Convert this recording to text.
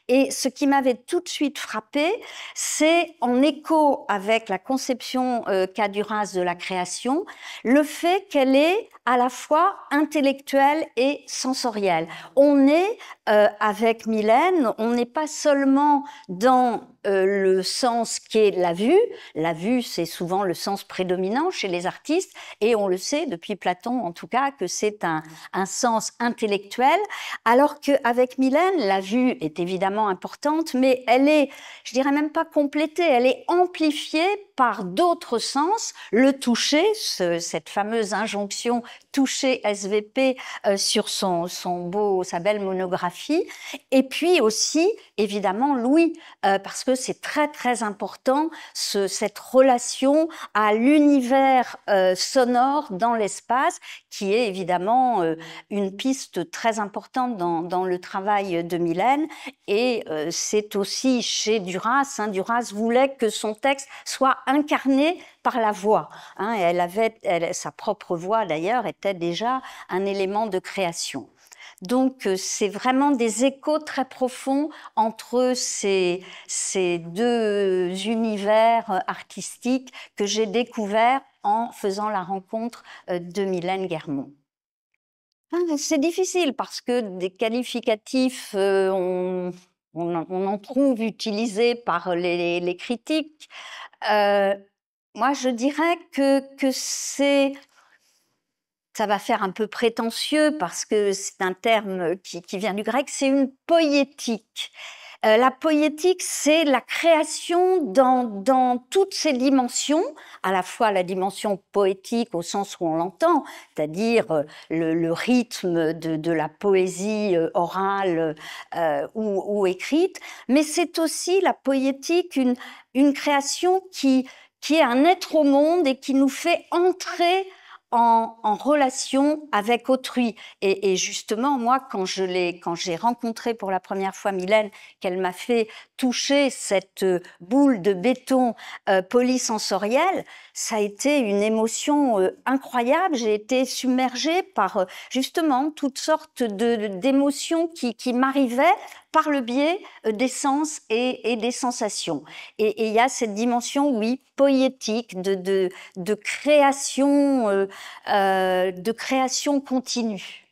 Et ce qui m'avait tout de suite frappé, c'est en écho avec la conception qu'a Duras de la création, le fait qu'elle est à la fois intellectuelle et sensorielle. On est, avec Mylène, on n'est pas seulement dans le sens qui est la vue c'est souvent le sens prédominant chez les artistes, et on le sait depuis Platon en tout cas que c'est un sens intellectuel, alors qu'avec Mylène, la vue est évidemment importante, mais elle est, je dirais même pas complétée, elle est amplifiée par d'autres sens, le toucher, cette fameuse injonction toucher SVP sur sa belle monographie, et puis aussi évidemment l'ouïe, parce que c'est très très important cette relation à l'univers sonore dans l'espace, qui est évidemment une piste très importante dans le travail de Mylène, et c'est aussi chez Duras, Duras voulait que son texte soit incarné par la voix, et sa propre voix d'ailleurs était déjà un élément de création. Donc c'est vraiment des échos très profonds entre ces deux univers artistiques que j'ai découverts en faisant la rencontre de Mylène Guermont. C'est difficile parce que des qualificatifs, on en trouve utilisés par les critiques. Moi, je dirais que c'est... Ça va faire un peu prétentieux parce que c'est un terme qui vient du grec, c'est une poétique. La poétique, c'est la création dans toutes ses dimensions, à la fois la dimension poétique au sens où on l'entend, c'est-à-dire le rythme de la poésie orale ou écrite, mais c'est aussi la poétique, une création qui est un être au monde et qui nous fait entrer en relation avec autrui. Et justement, moi, quand j'ai rencontré pour la première fois Mylène, qu'elle m'a fait toucher cette boule de béton polysensorielle, ça a été une émotion incroyable. J'ai été submergée par justement toutes sortes d'émotions qui m'arrivaient par le biais des sens et des sensations. Et il y a cette dimension, oui, poétique, de création continue.